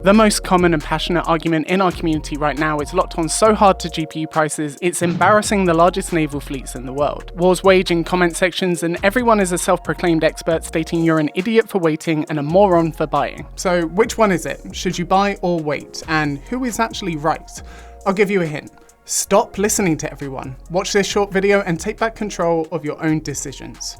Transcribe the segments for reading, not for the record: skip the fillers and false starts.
The most common and passionate argument in our community right now is locked on so hard to GPU prices, it's embarrassing the largest naval fleets in the world. Wars wage in comment sections, and everyone is a self-proclaimed expert stating you're an idiot for waiting and a moron for buying. So which one is it? Should you buy or wait? And who is actually right? I'll give you a hint. Stop listening to everyone. Watch this short video and take back control of your own decisions.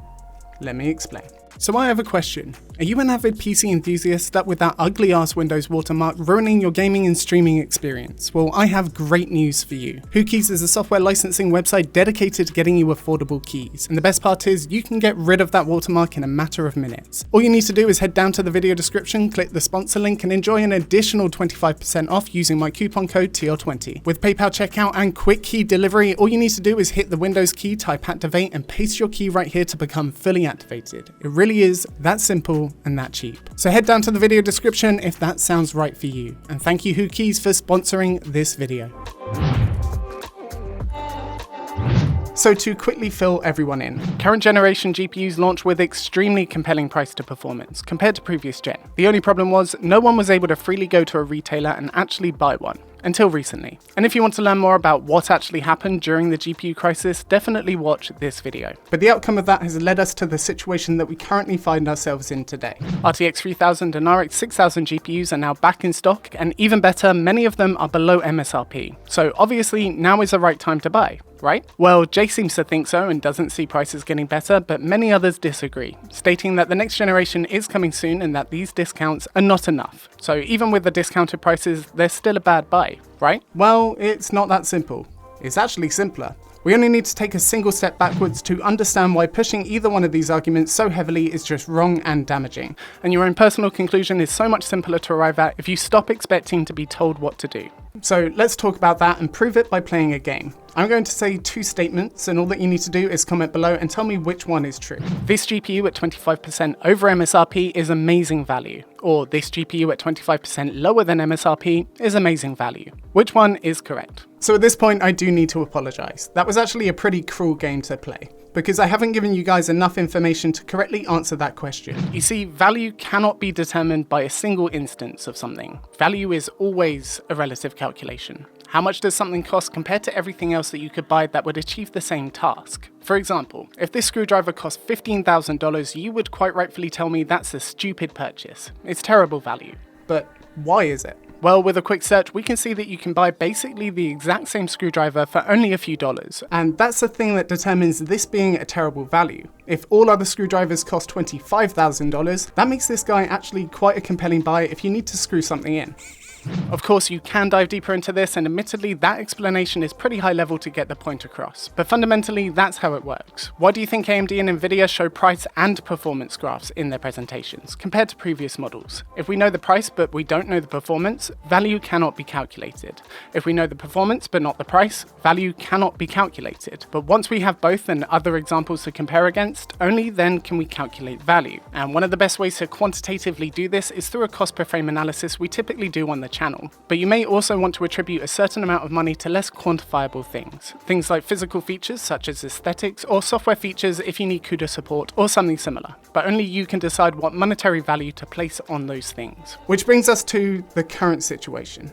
Let me explain. So I have a question. Are you an avid PC enthusiast stuck with that ugly ass Windows watermark ruining your gaming and streaming experience? Well, I have great news for you. WhoKeys is a software licensing website dedicated to getting you affordable keys. And the best part is you can get rid of that watermark in a matter of minutes. All you need to do is head down to the video description, click the sponsor link and enjoy an additional 25% off using my coupon code TL20. With PayPal checkout and quick key delivery, all you need to do is hit the Windows key, type activate and paste your key right here to become fully activated. It really is that simple and that cheap. So head down to the video description if that sounds right for you. And thank you WhoKeys for sponsoring this video. So to quickly fill everyone in, current generation GPUs launch with extremely compelling price to performance compared to previous gen. The only problem was no one was able to freely go to a retailer and actually buy one. Until recently. And if you want to learn more about what actually happened during the GPU crisis, definitely watch this video. But the outcome of that has led us to the situation that we currently find ourselves in today. RTX 3000 and RX 6000 GPUs are now back in stock, and even better, many of them are below MSRP. So obviously now is the right time to buy, right? Well, Jay seems to think so and doesn't see prices getting better, but many others disagree, stating that the next generation is coming soon and that these discounts are not enough. So even with the discounted prices, they're still a bad buy, right? Well, it's not that simple. It's actually simpler. We only need to take a single step backwards to understand why pushing either one of these arguments so heavily is just wrong and damaging. And your own personal conclusion is so much simpler to arrive at if you stop expecting to be told what to do. So let's talk about that and prove it by playing a game. I'm going to say two statements, and all that you need to do is comment below and tell me which one is true. This GPU at 25% over MSRP is amazing value. Or this GPU at 25% lower than MSRP is amazing value. Which one is correct? So at this point, I do need to apologize. That was actually a pretty cruel game to play, because I haven't given you guys enough information to correctly answer that question. You see, value cannot be determined by a single instance of something. Value is always a relative calculation. How much does something cost compared to everything else that you could buy that would achieve the same task? For example, if this screwdriver cost $15,000, you would quite rightfully tell me that's a stupid purchase. It's terrible value. But why is it? Well, with a quick search, we can see that you can buy basically the exact same screwdriver for only a few dollars. And that's the thing that determines this being a terrible value. If all other screwdrivers cost $25,000, that makes this guy actually quite a compelling buy if you need to screw something in. Of course, you can dive deeper into this, and admittedly, that explanation is pretty high level to get the point across. But fundamentally, that's how it works. Why do you think AMD and Nvidia show price and performance graphs in their presentations, compared to previous models? If we know the price, but we don't know the performance, value cannot be calculated. If we know the performance, but not the price, value cannot be calculated. But once we have both and other examples to compare against, only then can we calculate value. And one of the best ways to quantitatively do this is through a cost per frame analysis we typically do on the channel. But you may also want to attribute a certain amount of money to less quantifiable things. Things like physical features such as aesthetics, or software features if you need CUDA support or something similar. But only you can decide what monetary value to place on those things. Which brings us to the current situation.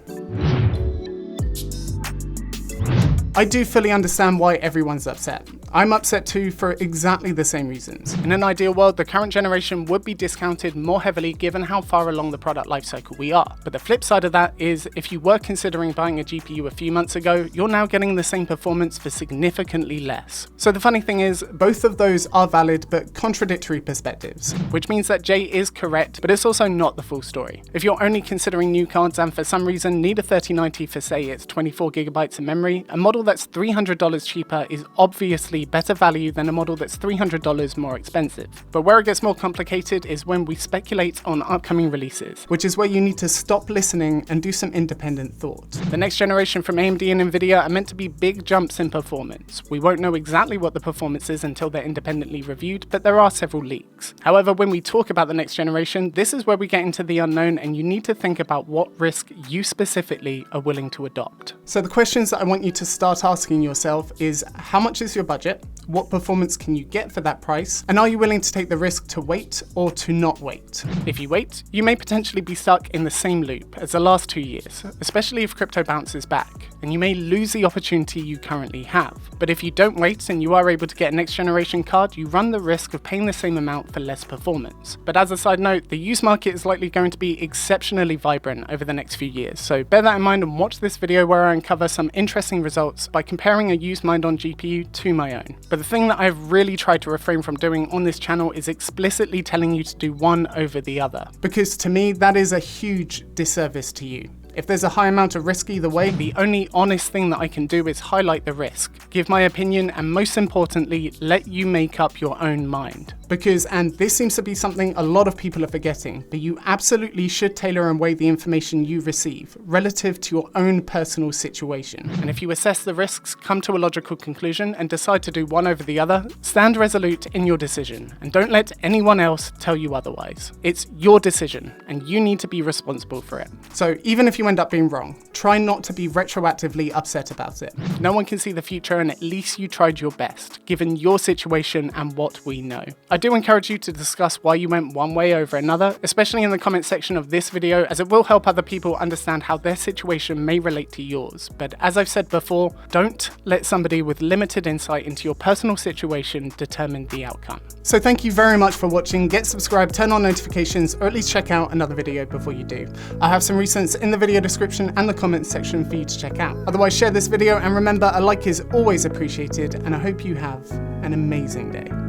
I do fully understand why everyone's upset. I'm upset too for exactly the same reasons. In an ideal world, the current generation would be discounted more heavily given how far along the product lifecycle we are. But the flip side of that is, if you were considering buying a GPU a few months ago, you're now getting the same performance for significantly less. So the funny thing is, both of those are valid but contradictory perspectives, which means that Jay is correct, but it's also not the full story. If you're only considering new cards and for some reason need a 3090 for say its 24 gigabytes of memory, a model that's $300 cheaper is obviously better value than a model that's $300 more expensive. But where it gets more complicated is when we speculate on upcoming releases, which is where you need to stop listening and do some independent thought. The next generation from AMD and Nvidia are meant to be big jumps in performance. We won't know exactly what the performance is until they're independently reviewed, but there are several leaks. However, when we talk about the next generation, this is where we get into the unknown, and you need to think about what risk you specifically are willing to adopt. So the questions that I want you to start asking yourself is, how much is your budget? what performance can you get for that price, and are you willing to take the risk to wait or to not wait? If you wait, you may potentially be stuck in the same loop as the last 2 years, especially if crypto bounces back, and you may lose the opportunity you currently have. But if you don't wait and you are able to get a next generation card, you run the risk of paying the same amount for less performance. But as a side note, the used market is likely going to be exceptionally vibrant over the next few years, so bear that in mind and watch this video where I uncover some interesting results by comparing a used mind on GPU to my own. But the thing that I've really tried to refrain from doing on this channel is explicitly telling you to do one over the other, because to me that is a huge disservice to you. If there's a high amount of risk either way, the only honest thing that I can do is highlight the risk, give my opinion, and most importantly, let you make up your own mind. Because, and this seems to be something a lot of people are forgetting, but you absolutely should tailor and weigh the information you receive relative to your own personal situation. And if you assess the risks, come to a logical conclusion, and decide to do one over the other, stand resolute in your decision, and don't let anyone else tell you otherwise. It's your decision, and you need to be responsible for it. So even if you end up being wrong, try not to be retroactively upset about it. No one can see the future, and at least you tried your best, given your situation and what we know. I do encourage you to discuss why you went one way over another, especially in the comment section of this video, as it will help other people understand how their situation may relate to yours. But as I've said before, don't let somebody with limited insight into your personal situation determine the outcome. So thank you very much for watching. Get subscribed, turn on notifications, or at least check out another video before you do. I have some recents in the video description and the comments section for you to check out. Otherwise, share this video, and remember, a like is always appreciated, and I hope you have an amazing day.